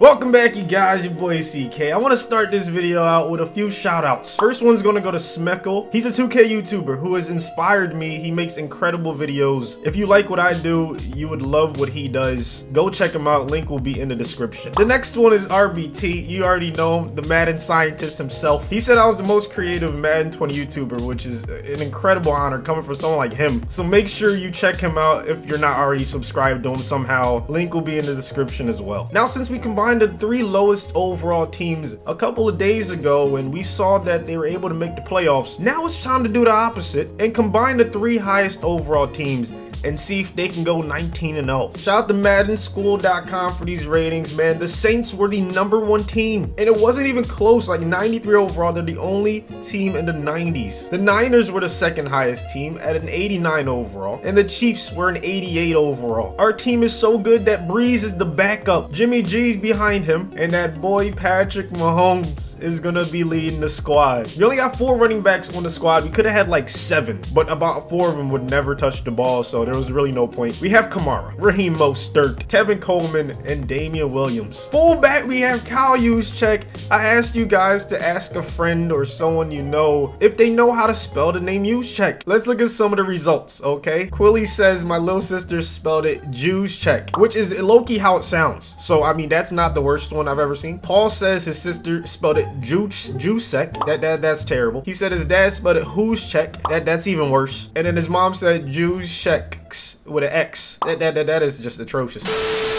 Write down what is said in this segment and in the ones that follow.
Welcome back, you guys. Your boy CK. I want to start this video out with a few shout outs. First one's going to go to Smeckle. He's a 2K YouTuber who has inspired me. He makes incredible videos. If you like what I do, you would love what he does. Go check him out. Link will be in the description. The next one is RBT. You already know him, the Madden scientist himself. He said I was the most creative Madden 20 YouTuber, which is an incredible honor coming from someone like him. So make sure you check him out if you're not already subscribed to him somehow. Link will be in the description as well. Now, since we combined the 3 lowest overall teams a couple of days ago and we saw that they were able to make the playoffs, now it's time to do the opposite and combine the 3 highest overall teams and see if they can go 19-0. Shout out to MaddenSchool.com for these ratings, man. The Saints were the #1 team, and it wasn't even close. Like 93 overall, they're the only team in the 90s. The Niners were the 2nd highest team at an 89 overall, and the Chiefs were an 88 overall. Our team is so good that Breeze is the backup. Jimmy G's behind him, and that boy Patrick Mahomes is gonna be leading the squad. We only got 4 running backs on the squad. We could have had like 7, but about 4 of them would never touch the ball, so there was really no point. We have Kamara, Raheem Mostert, Tevin Coleman, and Damian Williams. Fullback, we have Kyle Juszczyk. I asked you guys to ask a friend or someone you know if they know how to spell the name Juszczyk. Let's look at some of the results, okay? Quilly says my little sister spelled it Juszczyk, which is low-key how it sounds. So, I mean, that's not the worst one I've ever seen. Paul says his sister spelled it Juszczyk. That's terrible. He said his dad spelled it Juszczyk. That's even worse. And then his mom said Juszczyk with an X. That is just atrocious.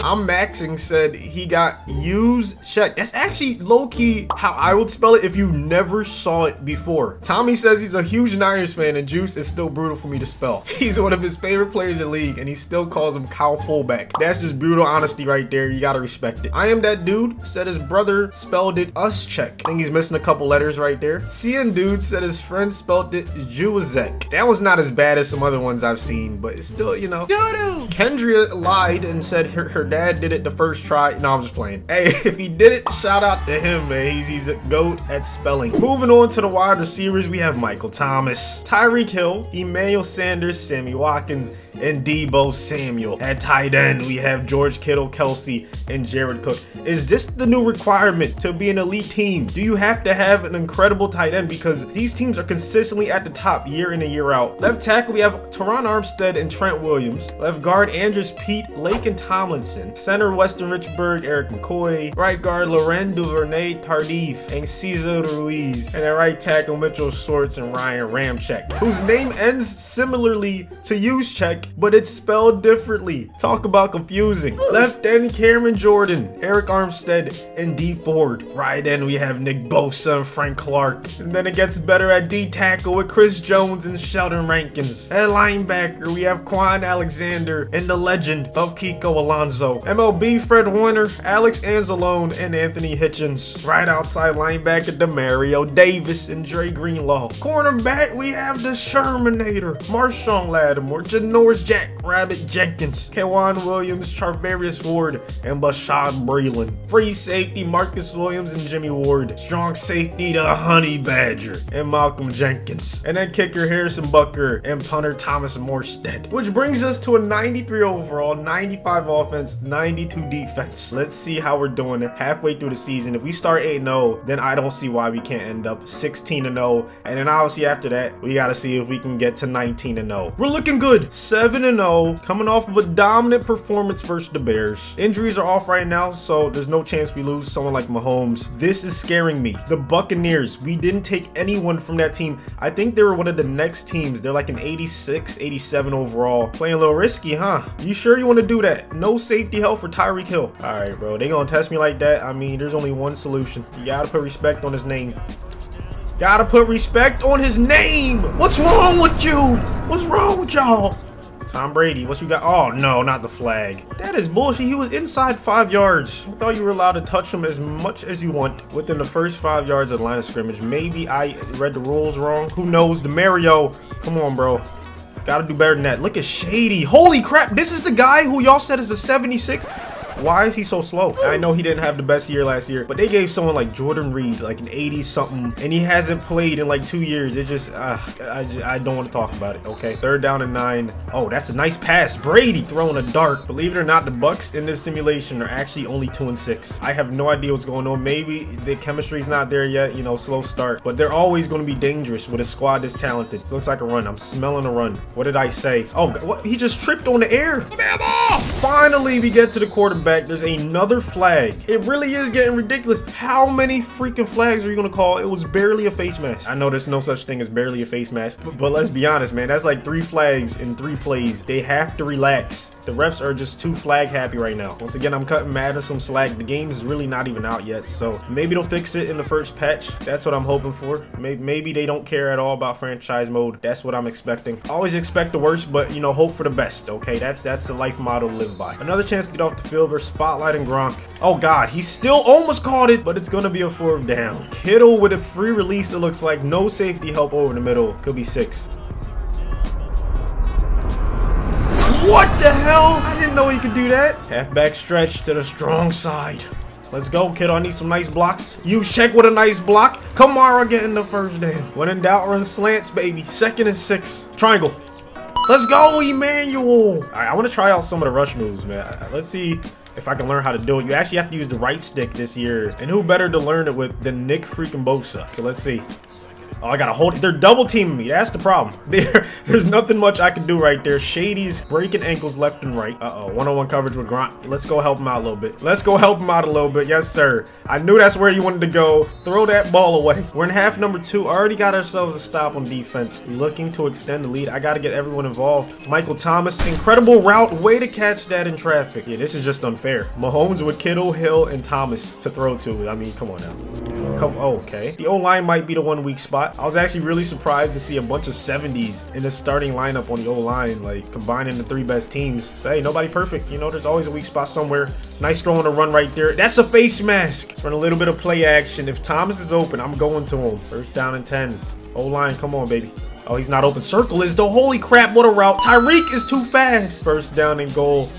I'm maxing said he got Juszczyk. That's actually low-key how I would spell it if you never saw it before. Tommy says he's a huge Niners fan and Juice is still brutal for me to spell. He's one of his favorite players in the league and he still calls him Kyle Fullback. That's just brutal honesty right there. You gotta respect it. I am that dude said his brother spelled it Uscheck. I think he's missing a couple letters right there. CN dude said his friend spelled it Juszczyk. That was not as bad as some other ones I've seen, but it's still, you know. Doo-doo. Kendria lied and said her dad did it the first try. No, I'm just playing. Hey, if he did it, shout out to him, man. He's a GOAT at spelling. Moving on to the wide receivers, we have Michael Thomas, Tyreek Hill, Emmanuel Sanders, Sammy Watkins, and Deebo Samuel. At tight end, we have George Kittle, Kelsey, and Jared Cook. Is this the new requirement to be an elite team? Do you have to have an incredible tight end? Because these teams are consistently at the top year in and year out. Left tackle, we have Teron Armstead and Trent Williams. Left guard, Andrews Pete, Laken Tomlinson. Center, Weston Richburg, Eric McCoy. Right guard, Laurent Duvernay Tardif, and Cesar Ruiz. And at right tackle, Mitchell Schwartz and Ryan Ramczyk, whose name ends similarly to Juszczyk, but it's spelled differently. Talk about confusing. Left end, Cameron Jordan, Eric Armstead, and D Ford. Right end, we have Nick Bosa and Frank Clark. And then it gets better at D tackle with Chris Jones and Sheldon Rankins. At linebacker, we have Quan Alexander and the legend of Kiko Alonso. MLB, Fred Warner, Alex Anzalone, and Anthony Hitchens. Right outside linebacker, Demario Davis and Dre Greenlaw. Cornerback, we have the Shermanator, Marshawn Lattimore, Janoris Jack Rabbit Jenkins, Kewan Williams, Charvarius Ward, and Bashad Breeland. Free safety, Marcus Williams and Jimmy Ward. Strong safety, the Honey Badger and Malcolm Jenkins. And then kicker, Harrison Bucker and punter, Thomas Morstead. Which brings us to a 93 overall, 95 offense, 92 defense. Let's see how we're doing it halfway through the season. If we start 8-0, then I don't see why we can't end up 16-0. And then obviously after that, we got to see if we can get to 19-0. We're looking good. 7-0, coming off of a dominant performance versus the Bears. Injuries are off right now, so there's no chance we lose someone like Mahomes. This is scaring me. The Buccaneers, we didn't take anyone from that team. I think they were one of the next teams. They're like an 86, 87 overall. Playing a little risky, huh? You sure you want to do that? No safety help for Tyreek Hill. All right, bro, they gonna test me like that? I mean, there's only one solution. You gotta put respect on his name. Gotta put respect on his name. What's wrong with you? What's wrong with y'all? Tom Brady, what you got? Oh, no, not the flag. That is bullshit. He was inside 5 yards. I thought you were allowed to touch him as much as you want within the first 5 yards of the line of scrimmage. Maybe I read the rules wrong. Who knows? DeMario, come on, bro. Gotta do better than that. Look at Shady. Holy crap. This is the guy who y'all said is a 76. Why is he so slow? I know he didn't have the best year last year, but they gave someone like Jordan Reed like an 80 something, and he hasn't played in like 2 years. It just, I don't want to talk about it. Okay, 3rd down and 9. Oh, that's a nice pass. Brady throwing a dart. Believe it or not, the Bucks in this simulation are actually only 2-6. I have no idea what's going on. Maybe the chemistry's not there yet, you know, slow start, but they're always going to be dangerous with a squad this talented. This looks like a run. I'm smelling a run. What did I say? Oh, what? He just tripped on the air. Finally, we get to the quarterback. There's another flag. It really is getting ridiculous. How many freaking flags are you going to call? It was barely a face mask. I know there's no such thing as barely a face mask, but let's be honest, man. That's like 3 flags in 3 plays. They have to relax. The refs are just too flag happy right now. Once again, I'm cutting Madden some slack. The game is really not even out yet, so maybe they'll fix it in the first patch. That's what I'm hoping for. Maybe they don't care at all about franchise mode. That's what I'm expecting. I always expect the worst, but you know, hope for the best. Okay, that's the life motto to live by. Another chance to get off the field. We're spotlighting Gronk. Oh God, he still almost caught it, but it's gonna be a 4th down. Kittle with a free release. It looks like no safety help over the middle. Could be 6. What the hell? I didn't know he could do that. Halfback stretch to the strong side. Let's go, kiddo. I need some nice blocks. You check with a nice block. Kamara getting the 1st down. When in doubt, run slants, baby. 2nd and 6. Triangle. Let's go, Emmanuel. All right, I want to try out some of the rush moves, man. Let's see if I can learn how to do it. You actually have to use the right stick this year. And who better to learn it with than Nick freaking Bosa? So let's see. Oh, I gotta hold it. They're double teaming me. That's the problem. There's nothing much I can do right there. Shady's breaking ankles left and right. Uh-oh. One-on-one coverage with Gronk. Let's go help him out a little bit. Let's go help him out a little bit. Yes, sir. I knew that's where you wanted to go. Throw that ball away. We're in half number 2. Already got ourselves a stop on defense. Looking to extend the lead. I gotta get everyone involved. Michael Thomas. Incredible route. Way to catch that in traffic. Yeah, this is just unfair. Mahomes with Kittle, Hill, and Thomas to throw to. I mean, come on now. Oh, okay. The O-line might be the one weak spot. I was actually really surprised to see a bunch of 70s in the starting lineup on the O-line, like combining the 3 best teams. So, hey, nobody perfect. You know, there's always a weak spot somewhere. Nice throw on the run right there. That's a face mask. Let's run a little bit of play action. If Thomas is open, I'm going to him. 1st down and 10. O-line, come on, baby. Oh, he's not open. Circle is though. Holy crap, what a route. Tyreek is too fast. 1st down and goal.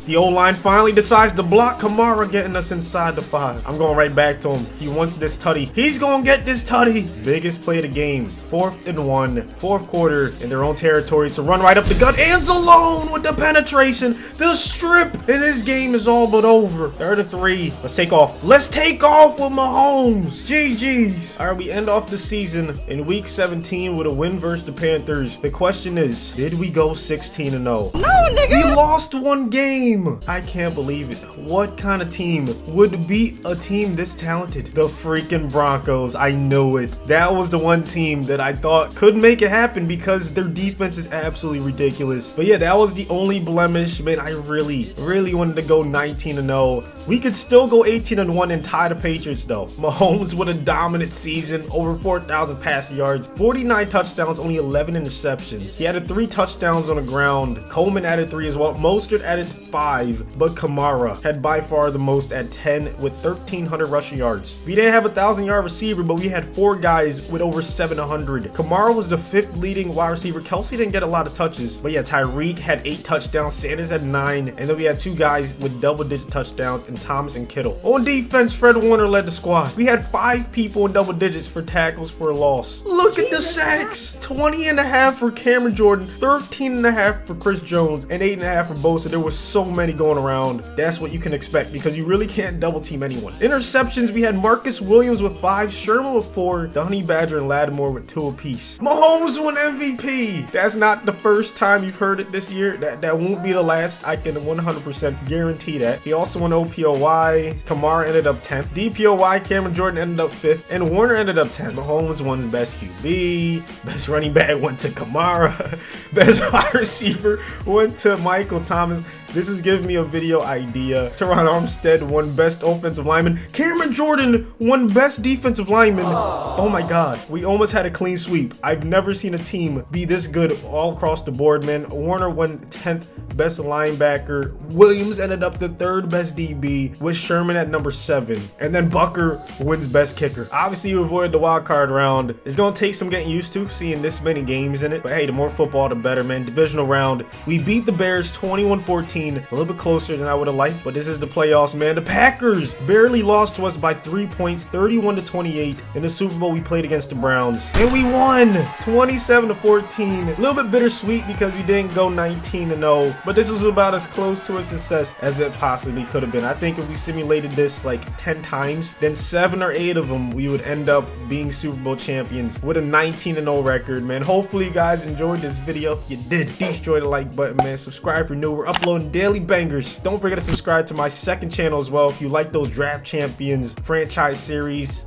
The O-line finally decides to block. Kamara getting us inside the 5. I'm going right back to him. He wants this tutty. He's going to get this tutty. Biggest play of the game. 4th and 1. 4th quarter in their own territory. It's a run right up the gut. Anzalone with the penetration. The strip. And this game is all but over. 3rd and 3. Let's take off. Let's take off with Mahomes. GG's. All right, we end off the season in week 17 with a win versus the Panthers. The question is, did we go 16-0? No, nigga. We lost 1 game. I can't believe it. What kind of team would beat a team this talented? The freaking Broncos. I knew it. That was the one team that I thought could make it happen because their defense is absolutely ridiculous. But yeah, that was the only blemish. Man, I really wanted to go 19-0. We could still go 18-1 and tie the Patriots though. Mahomes with a dominant season, over 4,000 passing yards, 49 touchdowns, only 11 interceptions. He added 3 touchdowns on the ground. Coleman added 3 as well. Mostert added 5. But Kamara had by far the most at 10 with 1,300 rushing yards. We didn't have a 1,000-yard receiver, but we had 4 guys with over 700. Kamara was the 5th leading wide receiver. Kelsey didn't get a lot of touches, but yeah, Tyreek had 8 touchdowns, Sanders had 9, and then we had 2 guys with double-digit touchdowns in Thomas and Kittle. On defense, Fred Warner led the squad. We had 5 people in double digits for tackles for a loss. Look at the sacks. 20.5 for Cameron Jordan, 13.5 for Chris Jones, and 8.5 for Bosa. There was so many going around. That's what you can expect because you really can't double team anyone. Interceptions, we had Marcus Williams with 5, Sherman with 4, Donnie Badger and Lattimore with 2 apiece. Mahomes won MVP. That's not the first time you've heard it this year. That won't be the last. I can 100% guarantee that. He also won OPOY. Kamara ended up 10th. DPOY, Cameron Jordan ended up 5th, and Warner ended up 10th. Mahomes won best QB. Best running back went to Kamara. Best wide receiver went to Michael Thomas. This is giving me a video idea. Teron Armstead won best offensive lineman. Cameron Jordan won best defensive lineman. Oh my God, we almost had a clean sweep. I've never seen a team be this good all across the board, man. Warner won 10th best linebacker. Williams ended up the 3rd best DB with Sherman at number 7. And then Bucker wins best kicker. Obviously, you avoided the wild card round. It's gonna take some getting used to seeing this many games in it. But hey, the more football, the better, man. Divisional round, we beat the Bears 21-14. 14, a little bit closer than I would have liked, but this is the playoffs, man. The Packers barely lost to us by 3 points, 31-28. In the Super Bowl, we played against the Browns, and we won 27-14. A little bit bittersweet because we didn't go 19-0, but this was about as close to a success as it possibly could have been. I think if we simulated this like 10 times, then 7 or 8 of them, we would end up being Super Bowl champions with a 19-0 record, man. Hopefully you guys enjoyed this video. If you did, destroy the like button, man. Subscribe if you're new. We're uploading daily bangers. Don't forget to subscribe to my second channel as well if you like those draft champions franchise series.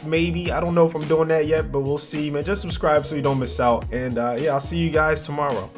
Maybe I don't know if I'm doing that yet, but we'll see, man. Just subscribe so you don't miss out. And yeah, I'll see you guys tomorrow.